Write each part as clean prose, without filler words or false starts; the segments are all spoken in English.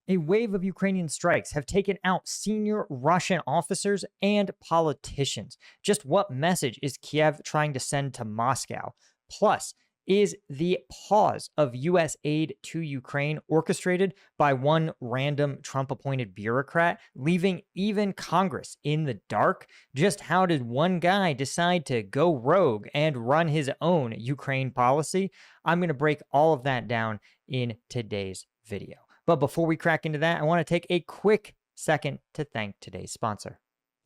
A wave of Ukrainian strikes have taken out senior Russian officers and politicians. Just what message is Kiev trying to send to Moscow? Plus, is the pause of U.S. aid to Ukraine orchestrated by one random Trump-appointed bureaucrat, leaving even Congress in the dark? Just how did one guy decide to go rogue and run his own Ukraine policy? I'm going to break all of that down in today's video. But before we crack into that, I want to take a quick second to thank today's sponsor.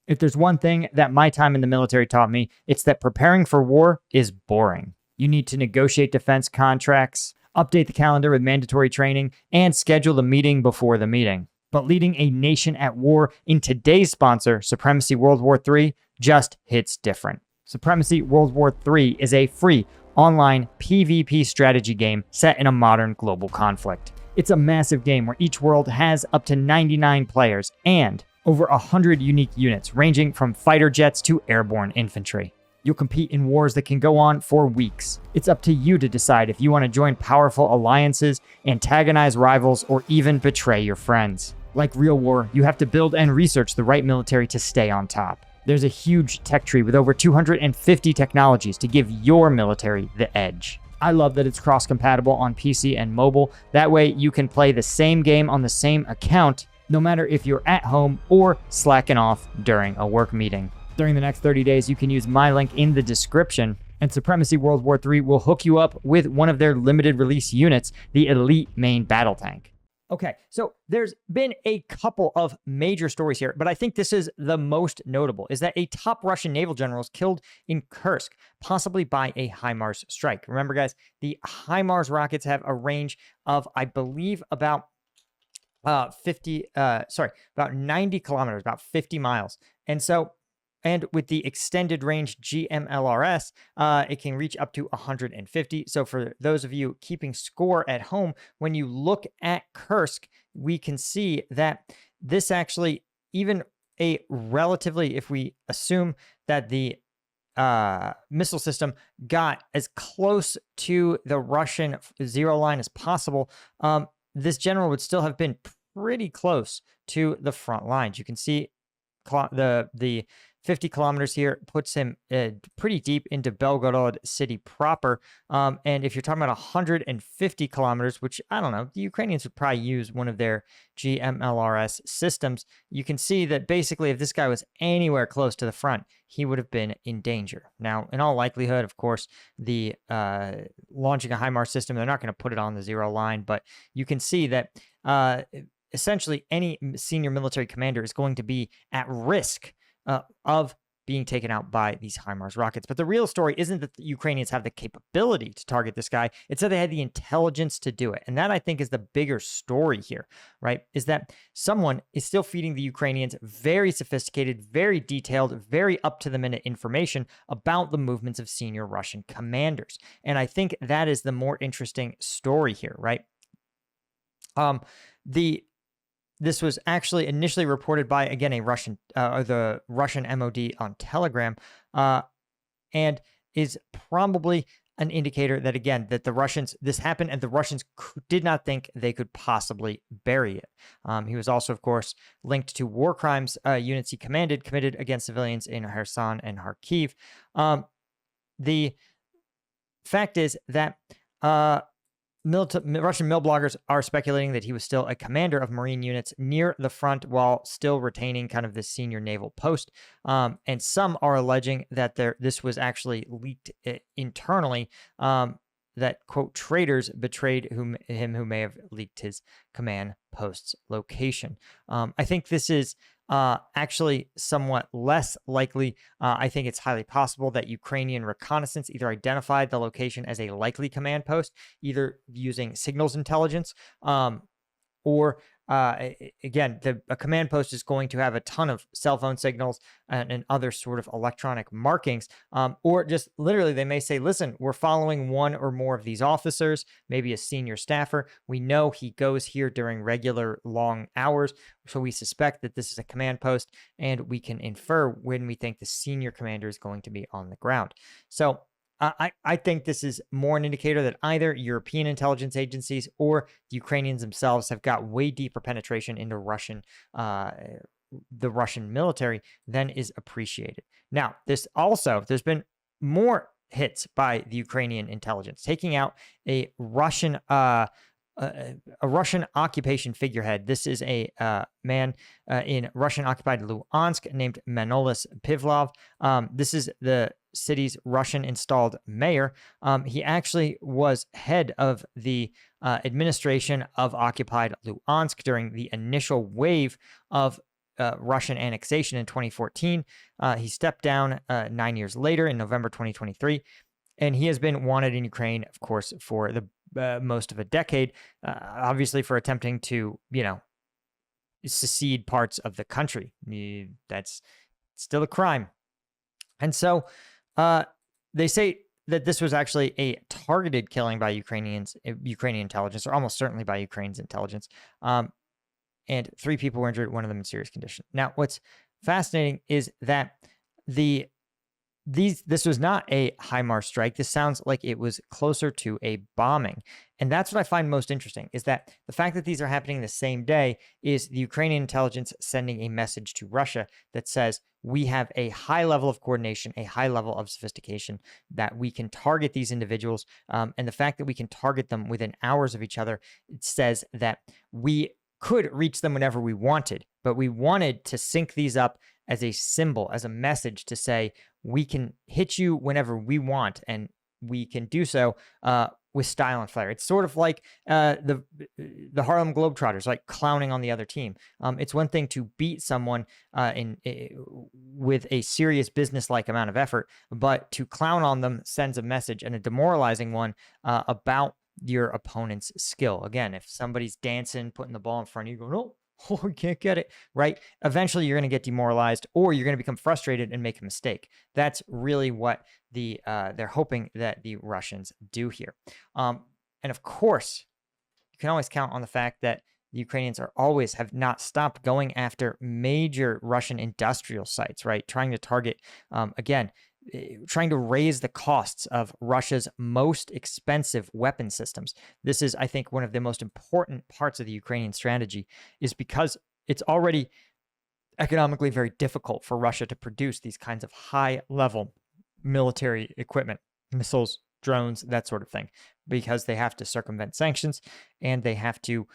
If there's one thing that my time in the military taught me, it's that preparing for war is boring. You need to negotiate defense contracts, update the calendar with mandatory training, and schedule the meeting before the meeting. But leading a nation at war in today's sponsor, Supremacy World War III, just hits different. Supremacy World War III is a free online PvP strategy game set in a modern global conflict. It's a massive game where each world has up to 99 players and over 100 unique units ranging from fighter jets to airborne infantry. You'll compete in wars that can go on for weeks. It's up to you to decide if you want to join powerful alliances, antagonize rivals, or even betray your friends. Like real war, you have to build and research the right military to stay on top. There's a huge tech tree with over 250 technologies to give your military the edge. I love that it's cross-compatible on PC and mobile. That way you can play the same game on the same account, no matter if you're at home or slacking off during a work meeting. During the next 30 days, you can use my link in the description, and Supremacy World War III will hook you up with one of their limited release units, the Elite Main Battle Tank. Okay, so there's been a couple of major stories here, but I think this is the most notable, is that a top Russian naval general is killed in Kursk, possibly by a HIMARS strike. Remember, guys, the HIMARS rockets have a range of, I believe, about 90 kilometers, about 50 miles. And with the extended range GMLRS, it can reach up to 150. So for those of you keeping score at home, when you look at Kursk, we can see that this actually, even a relatively, if we assume that the missile system got as close to the Russian zero line as possible, this general would still have been pretty close to the front lines. You can see the 50 kilometers here puts him pretty deep into Belgorod city proper. And if you're talking about 150 kilometers, which I don't know, the Ukrainians would probably use one of their GMLRS systems, you can see that basically if this guy was anywhere close to the front, he would have been in danger. Now, in all likelihood, of course, the launching a HIMARS system, they're not going to put it on the zero line, but you can see that essentially any senior military commander is going to be at risk of being taken out by these HIMARS rockets. But the real story isn't that the Ukrainians have the capability to target this guy. It's that they had the intelligence to do it. And that, I think, is the bigger story here, right? Is that someone is still feeding the Ukrainians very sophisticated, very detailed, very up-to-the-minute information about the movements of senior Russian commanders. And I think that is the more interesting story here, right? This was actually initially reported by, again, the Russian MOD on Telegram, and is probably an indicator that, again, that the Russians, this happened and the Russians did not think they could possibly bury it. He was also, of course, linked to war crimes units he committed against civilians in Kherson and Kharkiv. The fact is that Russian mill bloggers are speculating that he was still a commander of Marine units near the front while still retaining kind of this senior naval post. And some are alleging that this was actually leaked internally, that, quote, traitors betrayed him who may have leaked his command post's location. I think this is actually somewhat less likely. I think it's highly possible that Ukrainian reconnaissance either identified the location as a likely command post, either using signals intelligence, or again, a command post is going to have a ton of cell phone signals and other sort of electronic markings, or just literally they may say, listen, we're following one or more of these officers, maybe a senior staffer. We know he goes here during regular long hours, so we suspect that this is a command post, and we can infer when we think the senior commander is going to be on the ground. So I think this is more an indicator that either European intelligence agencies or the Ukrainians themselves have got way deeper penetration into the Russian military than is appreciated. Now, there's been more hits by the Ukrainian intelligence, taking out a Russian occupation figurehead. This is a man in Russian-occupied Luhansk named Manolis Pivlov. This is the city's Russian-installed mayor. He actually was head of the administration of occupied Luhansk during the initial wave of Russian annexation in 2014. He stepped down 9 years later in November 2023. And he has been wanted in Ukraine, of course, for the most of a decade, obviously for attempting to, secede parts of the country. That's still a crime. And so they say that this was actually a targeted killing by Ukrainian intelligence, or almost certainly by Ukraine's intelligence. And 3 people were injured, one of them in serious condition. Now, what's fascinating is that this was not a HIMARS strike. This sounds like it was closer to a bombing. And that's what I find most interesting, is that the fact that these are happening the same day is the Ukrainian intelligence sending a message to Russia that says, we have a high level of coordination, a high level of sophistication, that we can target these individuals. And the fact that we can target them within hours of each other, it says that we could reach them whenever we wanted, but we wanted to sync these up as a symbol, as a message to say, we can hit you whenever we want, and we can do so with style and flair. It's sort of like the Harlem Globetrotters, like clowning on the other team. It's one thing to beat someone with a serious business-like amount of effort, but to clown on them sends a message, and a demoralizing one, about your opponent's skill. Again, if somebody's dancing, putting the ball in front of you, go, no, oh, you can't get it, right? Eventually, you're going to get demoralized, or you're going to become frustrated and make a mistake. That's really what they're hoping that the Russians do here. And of course, you can always count on the fact that the Ukrainians have not stopped going after major Russian industrial sites, right? Trying to target, trying to raise the costs of Russia's most expensive weapon systems. This is, I think, one of the most important parts of the Ukrainian strategy, is because it's already economically very difficult for Russia to produce these kinds of high-level military equipment, missiles, drones, that sort of thing, because they have to circumvent sanctions, and they have to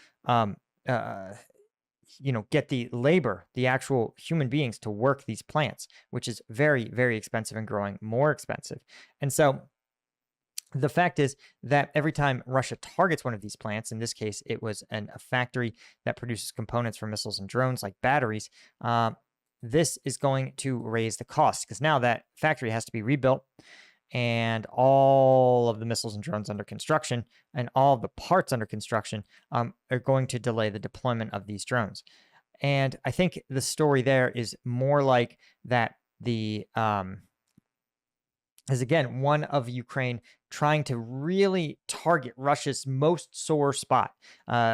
get the labor, the actual human beings to work these plants, which is very, very expensive and growing more expensive. And so the fact is that every time Russia targets one of these plants, in this case, it was a factory that produces components for missiles and drones like batteries, this is going to raise the cost, because now that factory has to be rebuilt, and all of the missiles and drones under construction and all of the parts under construction are going to delay the deployment of these drones. And I think the story there is more like that is again one of Ukraine trying to really target Russia's most sore spot,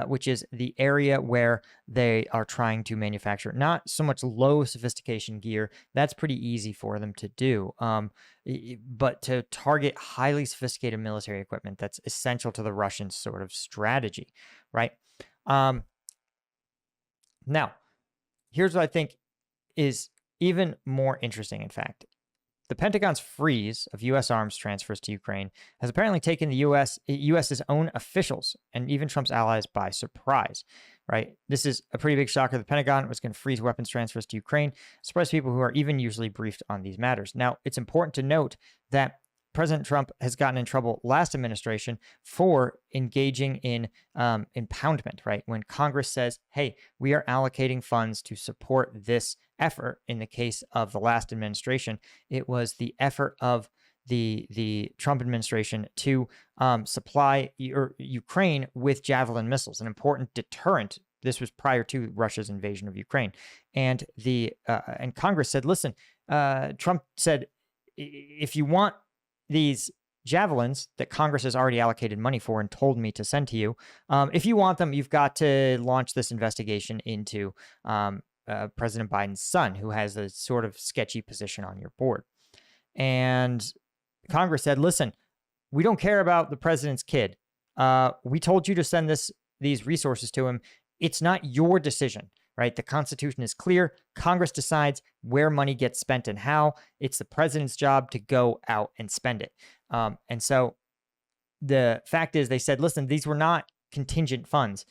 which is the area where they are trying to manufacture not so much low sophistication gear. That's pretty easy for them to do, but to target highly sophisticated military equipment that's essential to the Russian sort of strategy, right? Now, here's what I think is even more interesting, in fact. The Pentagon's freeze of U.S. arms transfers to Ukraine has apparently taken the U.S.'s own officials and even Trump's allies by surprise, right? This is a pretty big shocker. The Pentagon was going to freeze weapons transfers to Ukraine, surprise people who are even usually briefed on these matters. Now, it's important to note that President Trump has gotten in trouble last administration for engaging in impoundment, right? When Congress says, hey, we are allocating funds to support this effort. In the case of the last administration, it was the effort of the Trump administration to supply Ukraine with Javelin missiles, an important deterrent. This was prior to Russia's invasion of Ukraine. And and Congress said, listen, Trump said, if you want these Javelins that Congress has already allocated money for and told me to send to you, if you want them, you've got to launch this investigation into President Biden's son, who has a sort of sketchy position on your board. And Congress said, listen, we don't care about the president's kid. We told you to send these resources to him. It's not your decision, right? The Constitution is clear. Congress decides where money gets spent and how. It's the president's job to go out and spend it. And so the fact is, they said, listen, these were not contingent funds.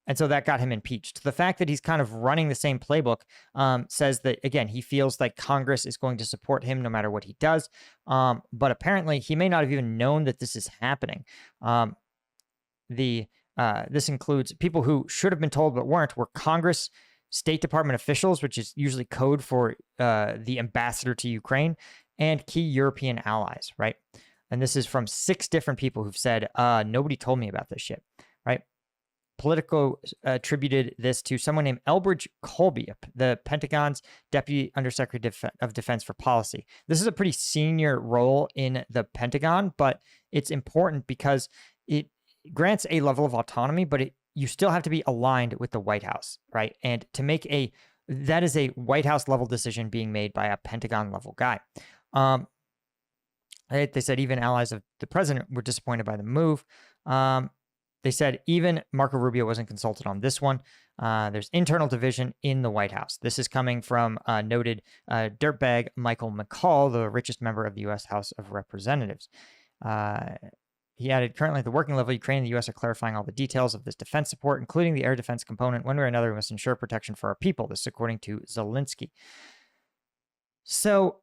And so that got him impeached. The fact that he's kind of running the same playbook says that, again, he feels like Congress is going to support him no matter what he does. But apparently, he may not have even known that this is happening. This includes people who should have been told but weren't, were Congress, State Department officials, which is usually code for the ambassador to Ukraine, and key European allies, right? And this is from 6 different people who've said, nobody told me about this shit, right? Politico attributed this to someone named Elbridge KBY, the Pentagon's Deputy Undersecretary of Defense for Policy. This is a pretty senior role in the Pentagon, but it's important because it grants a level of autonomy, but you still have to be aligned with the White House, right? And to make that is a White House level decision being made by a Pentagon level guy. They said even allies of the president were disappointed by the move. They said even Marco Rubio wasn't consulted on this one. There's internal division in the White House. This is coming from noted dirtbag Michael McCall, the richest member of the U.S. House of Representatives. He added, currently at the working level, Ukraine and the U.S. are clarifying all the details of this defense support, including the air defense component. One way or another, we must ensure protection for our people. This is according to Zelensky. So,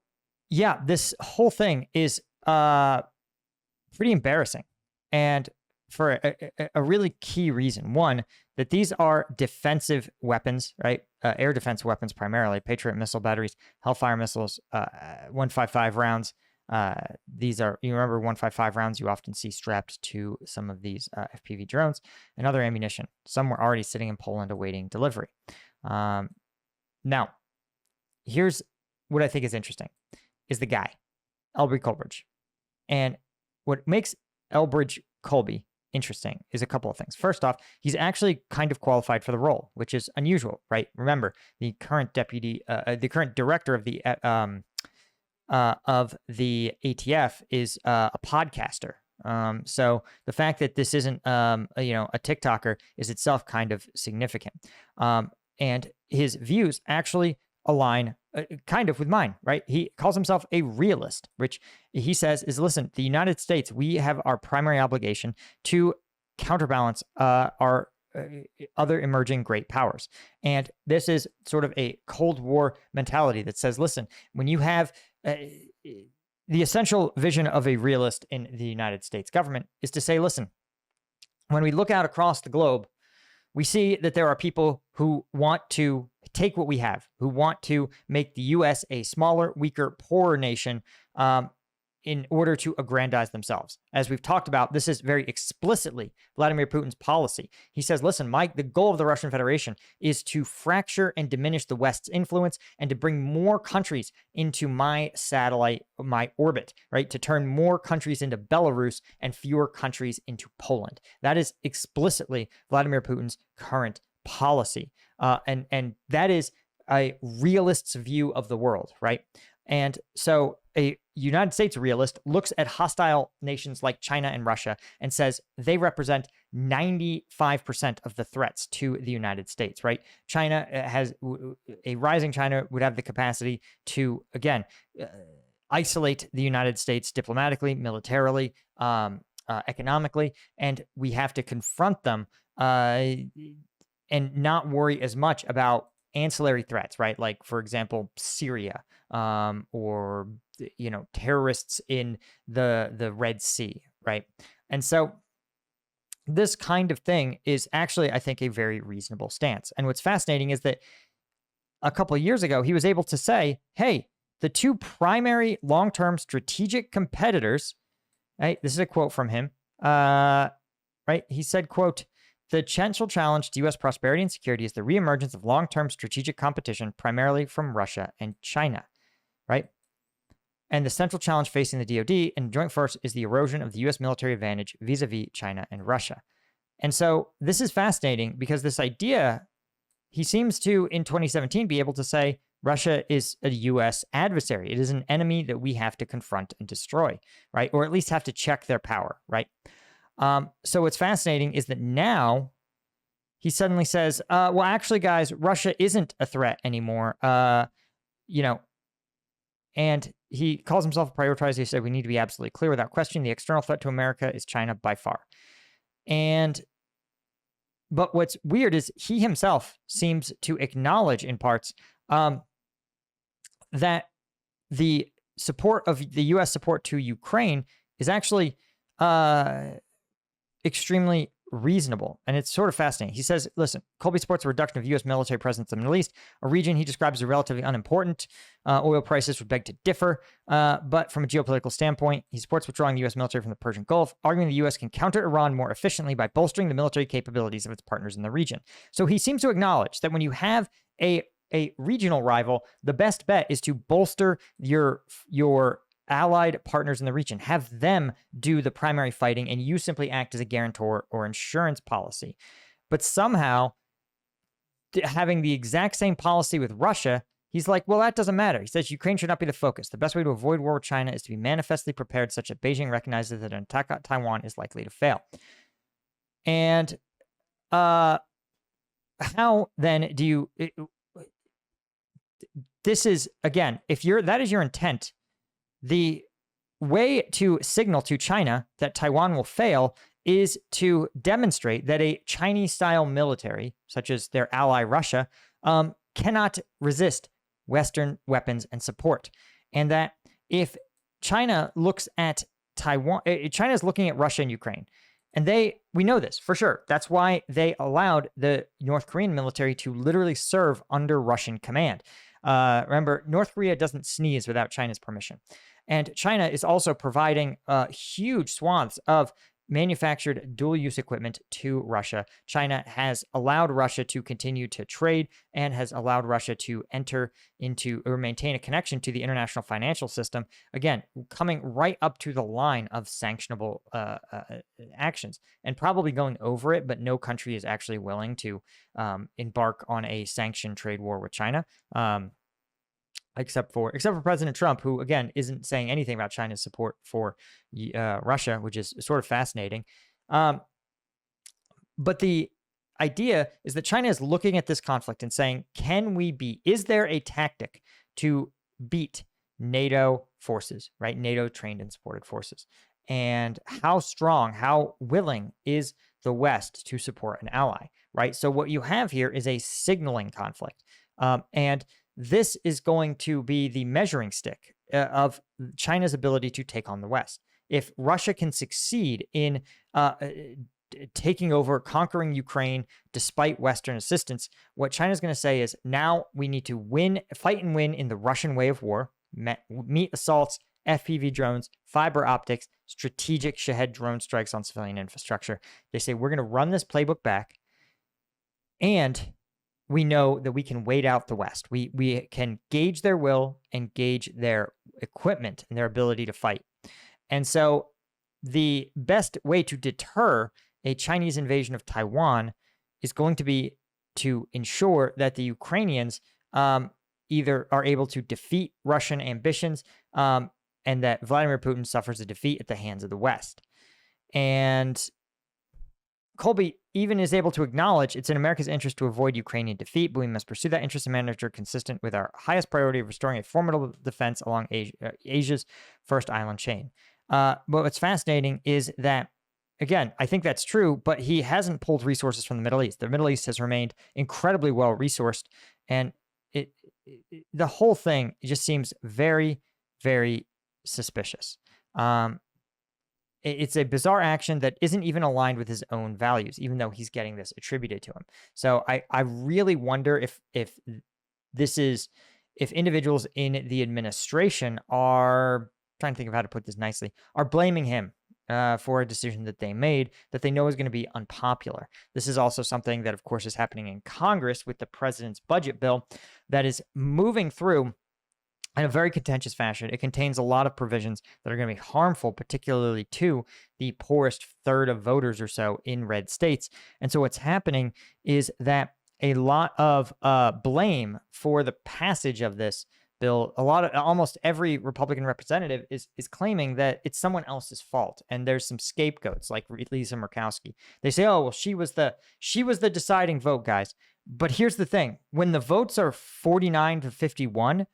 yeah, this whole thing is pretty embarrassing. And for a really key reason. One, that these are defensive weapons, right? Air defense weapons primarily, Patriot missile batteries, Hellfire missiles, 155 rounds. These are, you remember 155 rounds you often see strapped to some of these FPV drones, and other ammunition. Some were already sitting in Poland awaiting delivery. Now, here's what I think is interesting, is the guy, Elbridge KBY. And what makes Elbridge KBY interesting is a couple of things. First off, he's actually kind of qualified for the role, which is unusual, right? Remember, the current director of the ATF is a podcaster. So the fact that this isn't a TikToker is itself kind of significant. And his views actually align kind of with mine, right? He calls himself a realist, which he says is, listen, the United States, we have our primary obligation to counterbalance our other emerging great powers. And this is sort of a Cold War mentality that says, listen, when you have the essential vision of a realist in the United States government is to say, listen, when we look out across the globe, we see that there are people who want to take what we have, who want to make the U.S. a smaller, weaker, poorer nation in order to aggrandize themselves. As we've talked about, this is very explicitly Vladimir Putin's policy. He says, listen, Mike, the goal of the Russian Federation is to fracture and diminish the West's influence and to bring more countries into my satellite, my orbit, right? To turn more countries into Belarus and fewer countries into Poland. That is explicitly Vladimir Putin's current policy. And that is a realist's view of the world, right? And so a United States realist looks at hostile nations like China and Russia and says they represent 95% of the threats to the United States, right? A rising China would have the capacity to, again, isolate the United States diplomatically, militarily, economically, and we have to confront them and not worry as much about ancillary threats, right? Like, for example, Syria, or, terrorists in the Red Sea, right? And so this kind of thing is actually, I think, a very reasonable stance. And what's fascinating is that a couple of years ago, he was able to say, hey, the two primary long-term strategic competitors, right? This is a quote from him, right? He said, quote, "The central challenge to U.S. prosperity and security is the reemergence of long-term strategic competition, primarily from Russia and China," right? And the central challenge facing the DoD and Joint Force is the erosion of the U.S. military advantage vis-a-vis China and Russia. And so this is fascinating because this idea, he seems to, in 2017, be able to say, Russia is a U.S. adversary. It is an enemy that we have to confront and destroy, right? Or at least have to check their power, right? So what's fascinating is that now he suddenly says, well, actually, guys, Russia isn't a threat anymore. And he calls himself a prioritizer. He said, we need to be absolutely clear without question. The external threat to America is China by far. But what's weird is he himself seems to acknowledge in parts that the support of the U.S. support to Ukraine is actually extremely reasonable. And it's sort of fascinating. He says, listen, Colby supports a reduction of U.S. military presence in the Middle East, a region he describes as relatively unimportant. Oil prices would beg to differ. But from a geopolitical standpoint, he supports withdrawing the U.S. military from the Persian Gulf, arguing the U.S. can counter Iran more efficiently by bolstering the military capabilities of its partners in the region. So he seems to acknowledge that when you have a regional rival, the best bet is to bolster your allied partners in the region, have them do the primary fighting, and you simply act as a guarantor or insurance policy. But somehow, having the exact same policy with Russia, he's like, well, that doesn't matter. He says Ukraine should not be the focus. The best way to avoid war with China is to be manifestly prepared such that Beijing recognizes that an attack on Taiwan is likely to fail. And how then do you... This is, again, if that is your intent, the way to signal to China that Taiwan will fail is to demonstrate that a Chinese-style military, such as their ally Russia, cannot resist Western weapons and support. And that if China looks at Taiwan, China is looking at Russia and Ukraine. And we know this for sure. That's why they allowed the North Korean military to literally serve under Russian command. Remember, North Korea doesn't sneeze without China's permission. And China is also providing huge swaths of manufactured dual-use equipment to Russia. China has allowed Russia to continue to trade and has allowed Russia to enter into or maintain a connection to the international financial system, again, coming right up to the line of sanctionable actions and probably going over it, but no country is actually willing to embark on a sanctioned trade war with China. Except for President Trump, who, again, isn't saying anything about China's support for Russia, which is sort of fascinating. But the idea is that China is looking at this conflict and saying, is there a tactic to beat NATO forces, right? NATO trained and supported forces. And how strong, how willing is the West to support an ally, right? So what you have here is a signaling conflict. And this is going to be the measuring stick of China's ability to take on the West. If Russia can succeed in taking over, conquering Ukraine despite Western assistance, what China's going to say is, now we need to fight and win in the Russian way of war, meet assaults, FPV drones, fiber optics, strategic Shahed drone strikes on civilian infrastructure. They say, we're going to run this playbook back, and we know that we can wait out the West. We can gauge their will and gauge their equipment and their ability to fight. And so the best way to deter a Chinese invasion of Taiwan is going to be to ensure that the Ukrainians either are able to defeat Russian ambitions and that Vladimir Putin suffers a defeat at the hands of the West. And Colby even is able to acknowledge it's in America's interest to avoid Ukrainian defeat, but we must pursue that interest and manage consistent with our highest priority of restoring a formidable defense along Asia's first island chain. But what's fascinating is that, again, I think that's true, but he hasn't pulled resources from the Middle East. The Middle East has remained incredibly well-resourced, and the whole thing just seems very, very suspicious. It's a bizarre action that isn't even aligned with his own values, even though he's getting this attributed to him. So I really wonder if individuals in the administration are, trying to think of how to put this nicely, are blaming him for a decision that they made that they know is going to be unpopular. This is also something that, of course, is happening in Congress with the president's budget bill that is moving through in a very contentious fashion. It contains a lot of provisions that are going to be harmful, particularly to the poorest third of voters or so in red states. And so what's happening is that a lot of blame for the passage of this bill. Almost every Republican representative is claiming that it's someone else's fault, and there's some scapegoats like Lisa Murkowski. They say, "Oh, well, she was the deciding vote, guys." But here's the thing: when the votes are 49 to 51,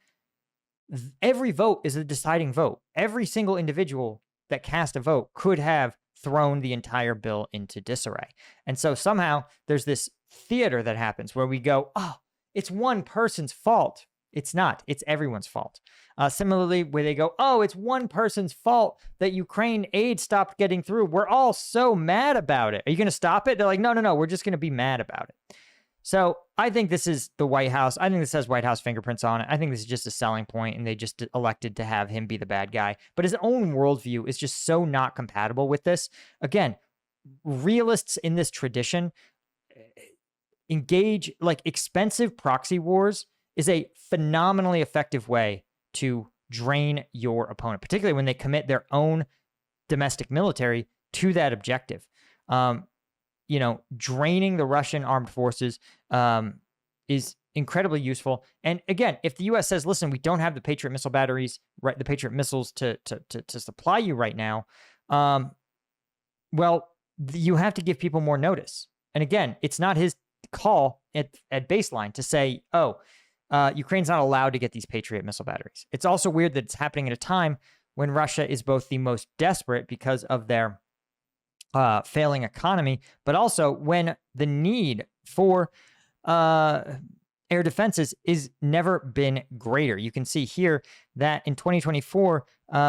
every vote is a deciding vote. Every single individual that cast a vote could have thrown the entire bill into disarray. And so somehow there's this theater that happens where we go, "Oh, it's one person's fault." It's not. It's everyone's fault. Similarly, where they go, "Oh, it's one person's fault that Ukraine aid stopped getting through. We're all so mad about it. Are you going to stop it?" They're like, no. We're just going to be mad about it. So I think this is the White House. I think this has White House fingerprints on it. I think this is just a selling point, and they just elected to have him be the bad guy. But his own worldview is just so not compatible with this. Again, realists in this tradition engage, like, expensive proxy wars is a phenomenally effective way to drain your opponent, particularly when they commit their own domestic military to that objective. Draining the Russian armed forces is incredibly useful. And again, if the U.S. says, "Listen, we don't have the Patriot missile batteries, right, the Patriot missiles to supply you right now," you have to give people more notice. And again, it's not his call at baseline to say, "Oh, Ukraine's not allowed to get these Patriot missile batteries." It's also weird that it's happening at a time when Russia is both the most desperate because of their failing economy, but also when the need for air defenses is never been greater. You can see here that in 2024,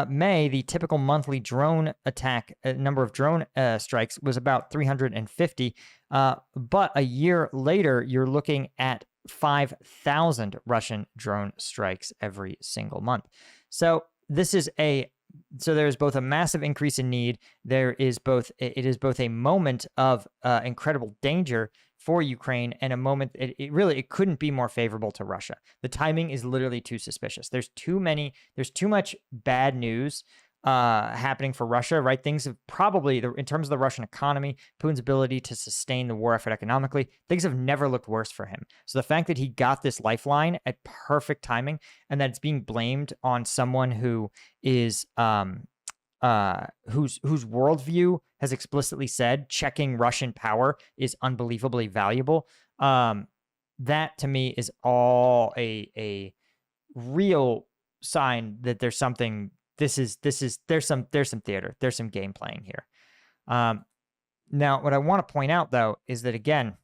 May, the typical monthly drone attack number of drone strikes was about 350. But a year later, you're looking at 5,000 Russian drone strikes every single month. So there's both a massive increase in need. It is both a moment of incredible danger for Ukraine and a moment it couldn't be more favorable to Russia. The timing is literally too suspicious. There's too much bad news happening for Russia, right? Things have probably, in terms of the Russian economy, Putin's ability to sustain the war effort economically, things have never looked worse for him. So the fact that he got this lifeline at perfect timing and that it's being blamed on someone who is whose worldview has explicitly said checking Russian power is unbelievably valuable, that to me is all a real sign that there's something. There's some theater, there's some game playing here. Now, what I want to point out though is that again,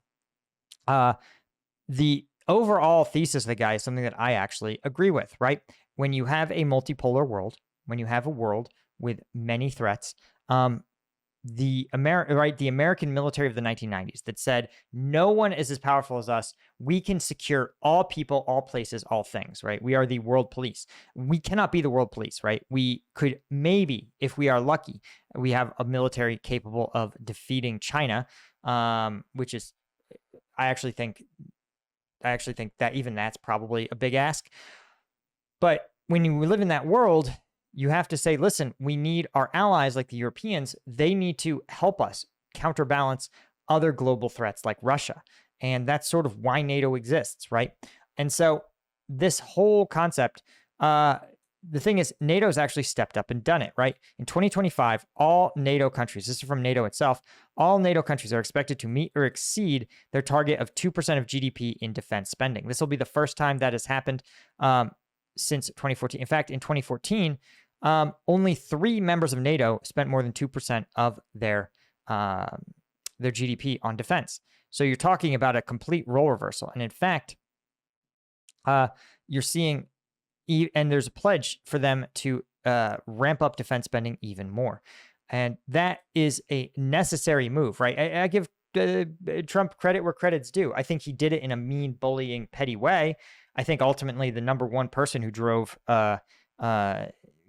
the overall thesis of the guy is something that I actually agree with. Right, when you have a multipolar world, when you have a world with many threats, the American military of the 1990s that said no one is as powerful as us. We can secure all people, all places, all things, right? We are the world police. We cannot be the world police, right? We could maybe, if we are lucky, we have a military capable of defeating China, which is, I actually think that even that's probably a big ask. But when you live in that world, you have to say, listen, we need our allies like the Europeans. They need to help us counterbalance other global threats like Russia. And that's sort of why NATO exists, right? And so this whole concept, the thing is, NATO's actually stepped up and done it, right? In 2025, all NATO countries, this is from NATO itself, all NATO countries are expected to meet or exceed their target of 2% of GDP in defense spending. This will be the first time that has happened since 2014. In fact, in 2014, only 3 members of NATO spent more than 2% of their GDP on defense. So you're talking about a complete role reversal. And in fact, you're seeing, and there's a pledge for them to ramp up defense spending even more. And that is a necessary move, right? I give Trump credit where credit's due. I think he did it in a mean, bullying, petty way. I think ultimately the number one person who drove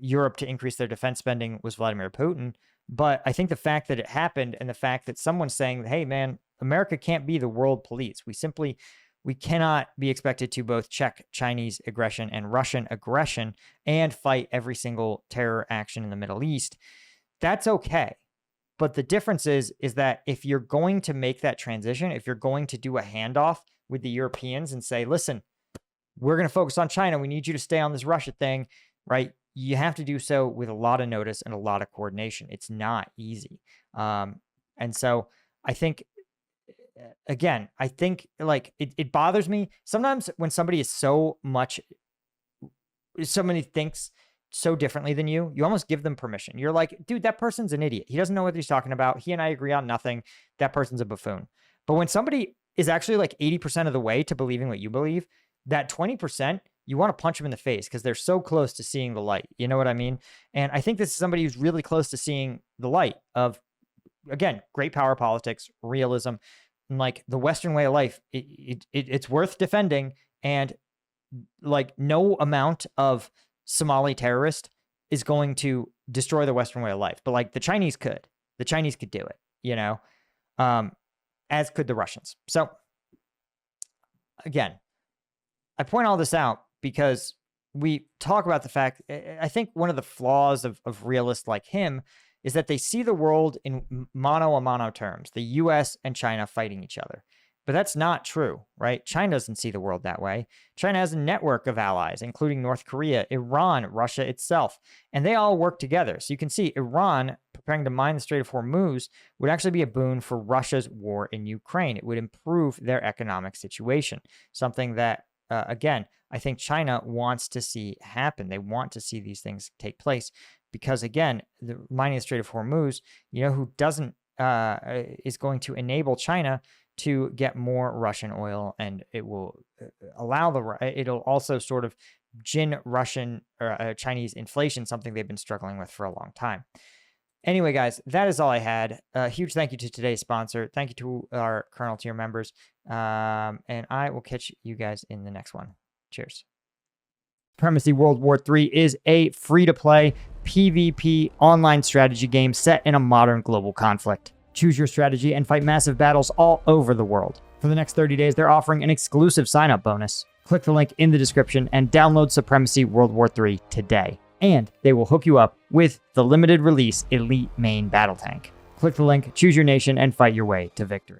Europe to increase their defense spending was Vladimir Putin. But I think the fact that it happened and the fact that someone's saying, hey, man, America can't be the world police. We cannot be expected to both check Chinese aggression and Russian aggression and fight every single terror action in the Middle East. That's okay. But the difference is that if you're going to make that transition, if you're going to do a handoff, with the Europeans and say, listen, we're going to focus on China. We need you to stay on this Russia thing, right? You have to do so with a lot of notice and a lot of coordination. It's not easy. And so I think, again, I think like it bothers me sometimes when somebody thinks so differently than you, you almost give them permission. You're like, dude, that person's an idiot. He doesn't know what he's talking about. He and I agree on nothing. That person's a buffoon. But when somebody is actually like 80% of the way to believing what you believe, that 20%, you want to punch them in the face because they're so close to seeing the light. You know what I mean? And I think this is somebody who's really close to seeing the light of, again, great power politics, realism, and like the Western way of life. It's worth defending. And like no amount of Somali terrorist is going to destroy the Western way of life. But like the Chinese could do it, you know, as could the Russians. So again, I point all this out because we talk about the fact, I think one of the flaws of realists like him is that they see the world in mano a mano terms, the US and China fighting each other. But that's not true, right? China doesn't see the world that way. China has a network of allies, including North Korea, Iran, Russia itself, and they all work together. So you can see Iran preparing to mine the Strait of Hormuz would actually be a boon for Russia's war in Ukraine. It would improve their economic situation, something that, again, I think China wants to see happen. They want to see these things take place because, again, the mining the Strait of Hormuz, you know, who doesn't, is going to enable China to get more Russian oil, and it will allow it'll also sort of gin Russian or Chinese inflation, something they've been struggling with for a long time. Anyway, guys, that is all I had. A huge thank you to today's sponsor. Thank you to our Colonel tier members. And I will catch you guys in the next one. Cheers. Supremacy World War III is a free-to-play PvP online strategy game set in a modern global conflict. Choose your strategy and fight massive battles all over the world. For the next 30 days, they're offering an exclusive sign-up bonus. Click the link in the description and download Supremacy World War III today. And they will hook you up with the limited release Elite Main Battle Tank. Click the link, choose your nation, and fight your way to victory.